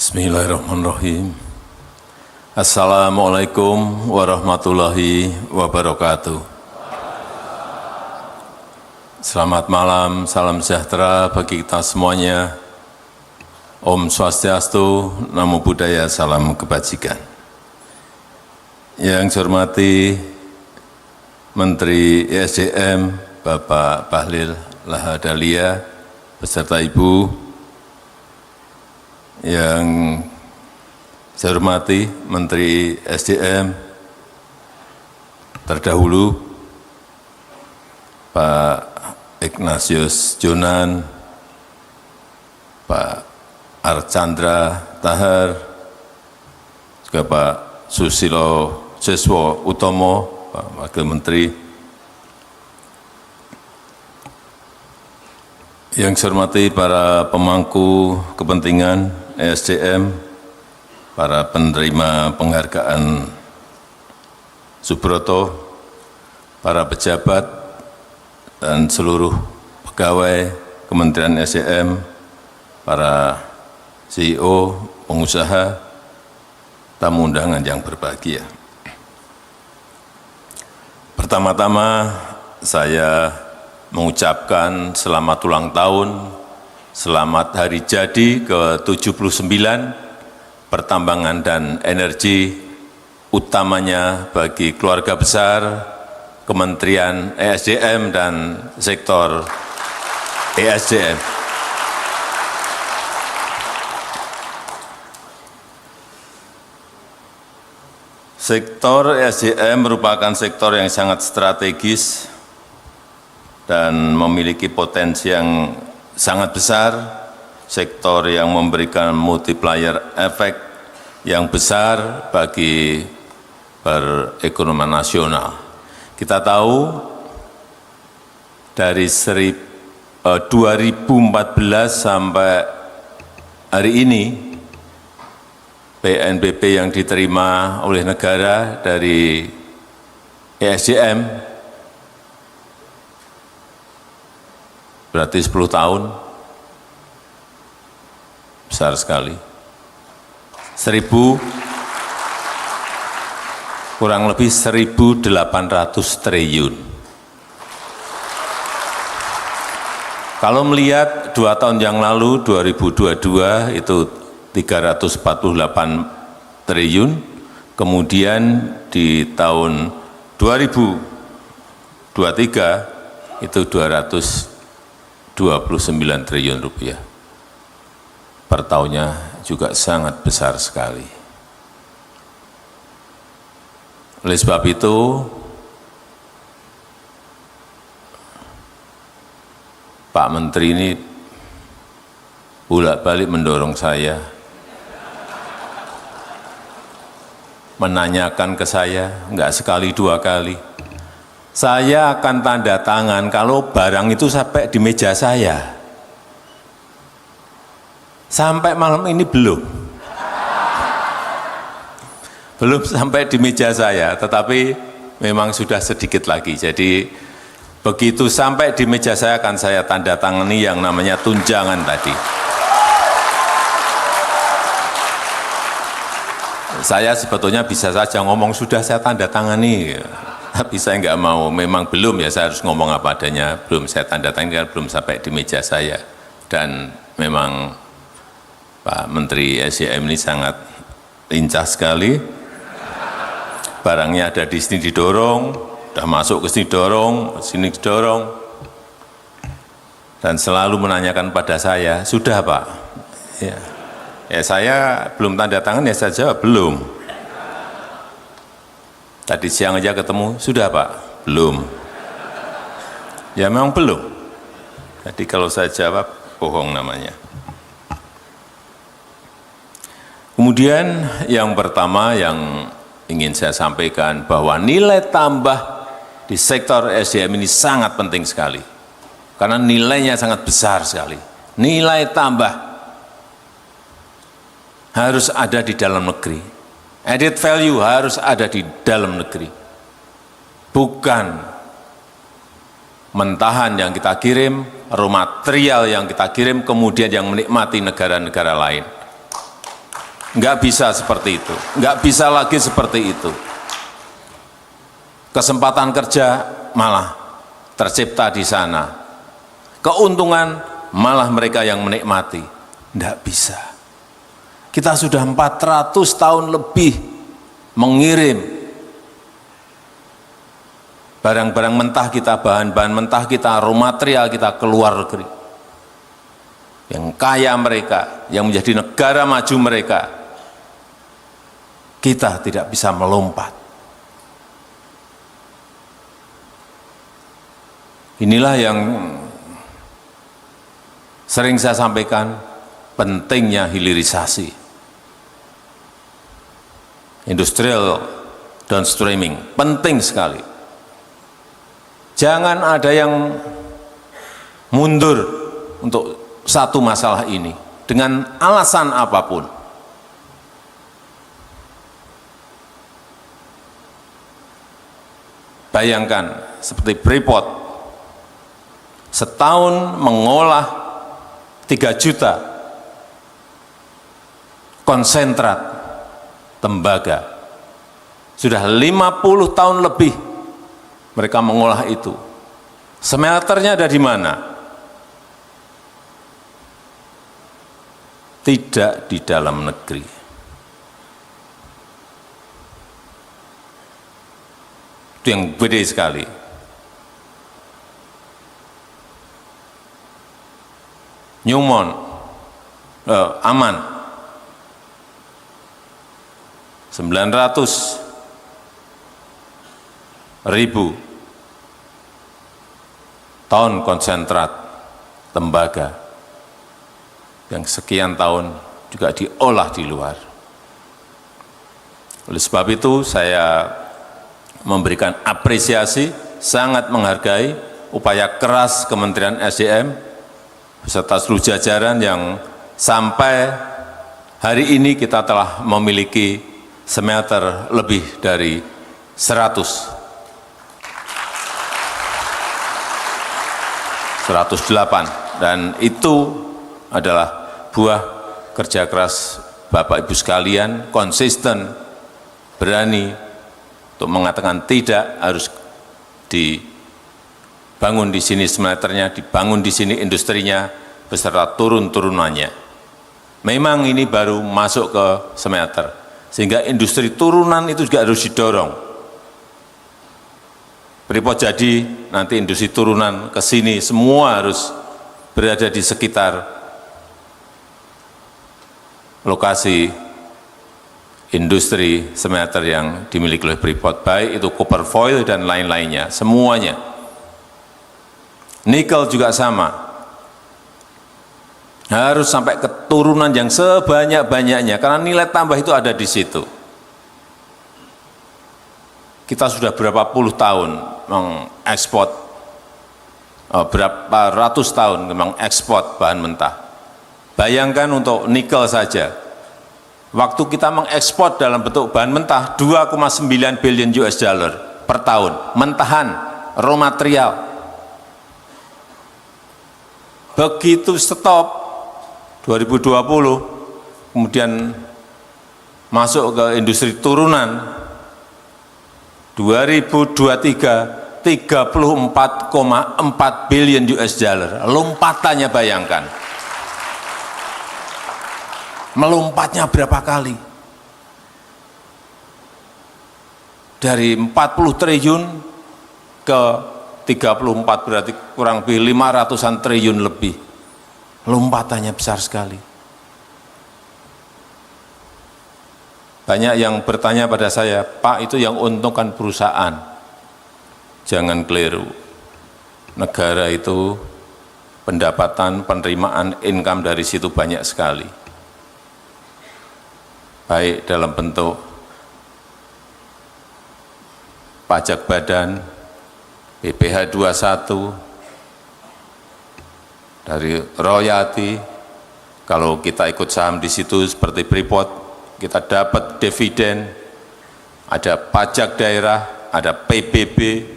Bismillahirrahmanirrahim. Assalamualaikum warahmatullahi wabarakatuh. Selamat malam, salam sejahtera bagi kita semuanya. Om Swastiastu, Namo Buddhaya, salam kebajikan. Yang saya hormati Menteri ESDM, Bapak Bahlil Lahadalia, beserta Ibu. Yang saya hormati Menteri SDM terdahulu Pak Ignatius Jonan, Pak Archandra Tahar, juga Pak Susilo Siswo Utomo, Pak Wakil Menteri. Yang saya hormati para pemangku kepentingan ESDM, para penerima penghargaan Subroto, para pejabat dan seluruh pegawai Kementerian ESDM, para CEO, pengusaha, tamu undangan yang berbahagia. Pertama-tama saya mengucapkan selamat ulang tahun, selamat hari jadi ke-79 pertambangan dan energi, utamanya bagi keluarga besar Kementerian ESDM dan sektor ESDM. Sektor ESDM merupakan sektor yang sangat strategis dan memiliki potensi yang sangat besar, sektor yang memberikan multiplier efek yang besar bagi perekonomian nasional. Kita tahu dari 2014 sampai hari ini, PNBP yang diterima oleh negara dari ESDM berarti 10 tahun, besar sekali. Kurang lebih 1.800 triliun. Kalau melihat 2 tahun yang lalu, 2022 itu 348 triliun, kemudian di tahun 2023 itu 229 triliun rupiah. Per tahunnya juga sangat besar sekali. Oleh sebab itu, Pak Menteri ini bolak-balik mendorong saya, menanyakan ke saya, enggak sekali dua kali, saya akan tanda tangan kalau barang itu sampai di meja saya. Sampai malam ini belum sampai di meja saya, tetapi memang sudah sedikit lagi. Jadi begitu sampai di meja saya akan saya tanda tangani yang namanya tunjangan tadi. Saya sebetulnya bisa saja ngomong sudah saya tanda tangani, tapi saya nggak mau, memang belum ya, saya harus ngomong apa adanya, belum saya tanda tangani, belum sampai di meja saya. Dan memang Pak Menteri SDM ini sangat lincah sekali, barangnya ada di sini didorong, sudah masuk ke sini dorong, sini didorong, dan selalu menanyakan pada saya, sudah Pak? Ya saya belum tanda tangan, ya saya jawab belum. Tadi siang aja ketemu, sudah Pak? Belum. Ya memang belum. Jadi kalau saya jawab, bohong namanya. Kemudian yang pertama yang ingin saya sampaikan, bahwa nilai tambah di sektor SDM ini sangat penting sekali. Karena nilainya sangat besar sekali. Nilai tambah harus ada di dalam negeri. Added value harus ada di dalam negeri. Bukan mentahan yang kita kirim, raw material yang kita kirim, kemudian yang menikmati negara-negara lain. Nggak bisa seperti itu, nggak bisa lagi seperti itu. Kesempatan kerja malah tercipta di sana. Keuntungan malah mereka yang menikmati. Nggak bisa. Kita sudah 400 tahun lebih mengirim barang-barang mentah kita, bahan-bahan mentah kita, raw material kita ke luar negeri. Yang kaya mereka, yang menjadi negara maju mereka, kita tidak bisa melompat. Inilah yang sering saya sampaikan, pentingnya hilirisasi. Industrial downstreaming, penting sekali. Jangan ada yang mundur untuk satu masalah ini, dengan alasan apapun. Bayangkan, seperti Freeport, setahun mengolah 3 juta konsentrat tembaga. Sudah 50 tahun lebih mereka mengolah itu. Smelternya ada di mana? Tidak di dalam negeri. Itu yang beda sekali. Newmont, aman, 900.000 ton konsentrat tembaga yang sekian tahun juga diolah di luar. Oleh sebab itu saya memberikan apresiasi, sangat menghargai upaya keras Kementerian SDM beserta seluruh jajaran yang sampai hari ini kita telah memiliki smelter lebih dari 108, dan itu adalah buah kerja keras Bapak Ibu sekalian, konsisten, berani untuk mengatakan tidak, harus dibangun di sini smelternya, dibangun di sini industrinya beserta turun-turunannya. Memang ini baru masuk ke smelter, sehingga industri turunan itu juga harus didorong. Freeport jadi, nanti industri turunan ke sini semua harus berada di sekitar lokasi industri smelter yang dimiliki oleh Freeport, baik itu copper foil dan lain-lainnya, semuanya. Nikel juga sama, harus sampai keturunan yang sebanyak-banyaknya, karena nilai tambah itu ada di situ. Kita sudah berapa puluh tahun mengekspor, berapa ratus tahun mengekspor bahan mentah. Bayangkan untuk nikel saja, waktu kita mengekspor dalam bentuk bahan mentah 2,9 billion US dollar per tahun, mentahan, raw material. Begitu stop 2020, kemudian masuk ke industri turunan 2023, 34,4 billion US dollar. Lompatannya bayangkan. Melompatnya berapa kali? Dari 40 triliun ke 34, berarti kurang lebih 500-an triliun lebih. Lompatannya besar sekali. Banyak yang bertanya pada saya, Pak, itu yang untung kan perusahaan. Jangan keliru. Negara itu pendapatan, penerimaan, income dari situ banyak sekali. Baik dalam bentuk pajak badan, BPH 21, dari royalti, kalau kita ikut saham di situ seperti Freeport, kita dapat dividen, ada pajak daerah, ada PBB,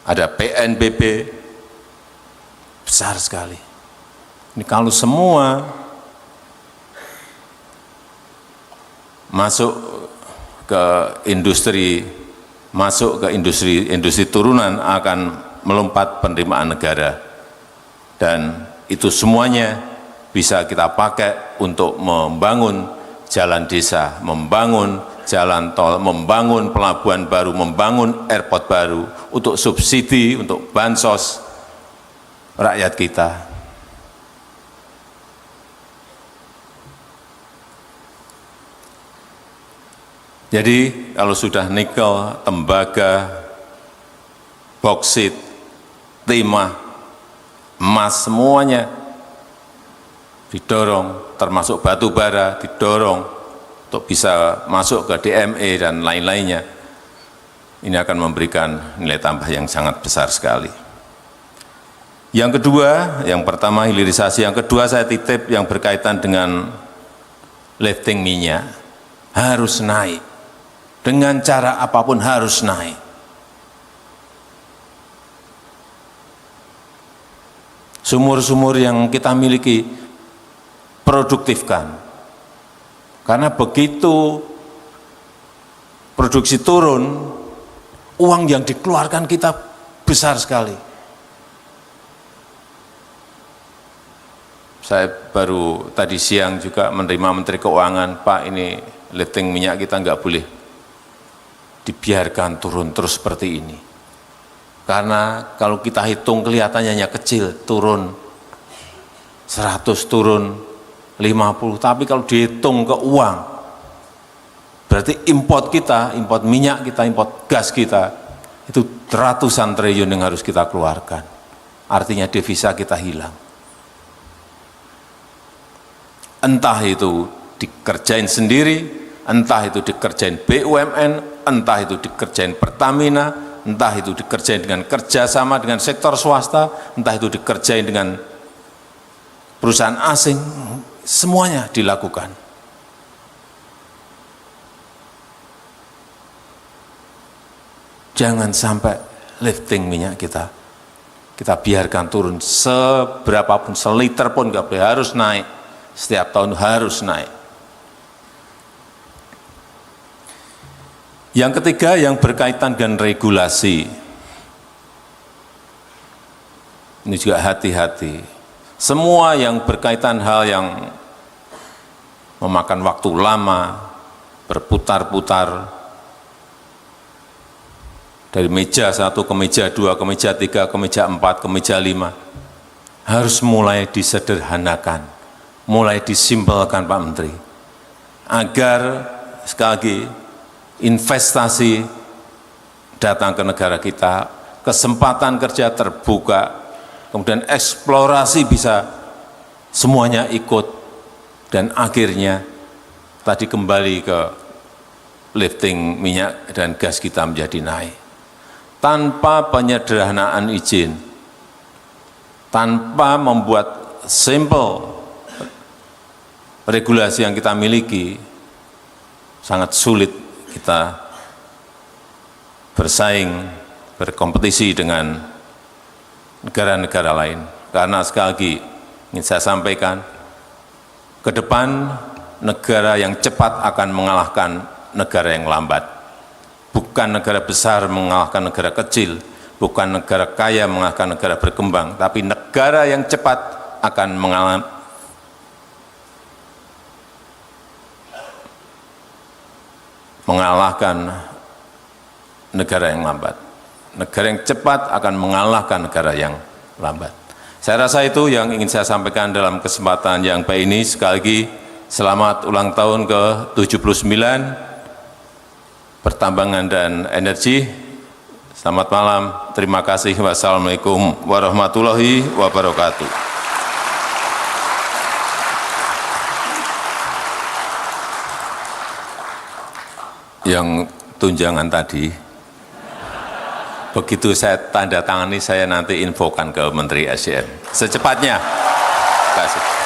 ada PNBP, besar sekali. Ini kalau semua masuk ke industri turunan akan melompat penerimaan negara, dan itu semuanya bisa kita pakai untuk membangun jalan desa, membangun jalan tol, membangun pelabuhan baru, membangun airport baru, untuk subsidi, untuk bansos rakyat kita. Jadi kalau sudah nikel, tembaga, boksit, timah, emas, semuanya didorong, termasuk batu bara didorong untuk bisa masuk ke DME dan lain-lainnya. Ini akan memberikan nilai tambah yang sangat besar sekali. Yang kedua, yang pertama hilirisasi, yang kedua saya titip yang berkaitan dengan lifting minyak, harus naik. Dengan cara apapun harus naik. Sumur-sumur yang kita miliki produktifkan. Karena begitu produksi turun, uang yang dikeluarkan kita besar sekali. Saya baru tadi siang juga menerima Menteri Keuangan, Pak, ini lifting minyak kita nggak boleh dibiarkan turun terus seperti ini. Karena kalau kita hitung kelihatannya hanya kecil, turun 100, turun 50, tapi kalau dihitung ke uang, berarti import kita, import minyak kita, import gas kita, itu ratusan triliun yang harus kita keluarkan. Artinya devisa kita hilang. Entah itu dikerjain sendiri, entah itu dikerjain BUMN, entah itu dikerjain Pertamina, entah itu dikerjain dengan kerjasama dengan sektor swasta, entah itu dikerjain dengan perusahaan asing, semuanya dilakukan. Jangan sampai lifting minyak kita biarkan turun seberapapun, seliter pun nggak boleh, harus naik. Setiap tahun harus naik. Yang ketiga yang berkaitan dengan regulasi. Ini juga hati-hati. Semua yang berkaitan hal yang memakan waktu lama, berputar-putar, dari meja 1 ke meja 2, ke meja 3, ke meja 4, ke meja 5, harus mulai disederhanakan, mulai disimpelkan Pak Menteri, agar sekali lagi investasi datang ke negara kita, kesempatan kerja terbuka, kemudian eksplorasi bisa semuanya ikut, dan akhirnya tadi kembali ke lifting minyak dan gas kita menjadi naik. Tanpa penyederhanaan izin, tanpa membuat simple regulasi yang kita miliki, sangat sulit kita bersaing, berkompetisi dengan negara-negara lain. Karena sekali lagi ingin saya sampaikan, ke depan negara yang cepat akan mengalahkan negara yang lambat. Bukan negara besar mengalahkan negara kecil, bukan negara kaya mengalahkan negara berkembang, tapi negara yang cepat akan mengalahkan negara yang lambat. Negara yang cepat akan mengalahkan negara yang lambat. Saya rasa itu yang ingin saya sampaikan dalam kesempatan yang baik ini. Sekali lagi, selamat ulang tahun ke-79 Pertambangan dan Energi. Selamat malam, terima kasih. Wassalamualaikum warahmatullahi wabarakatuh. Yang tunjangan tadi, begitu saya tanda tangani, saya nanti infokan ke Menteri SDM secepatnya. Terima kasih.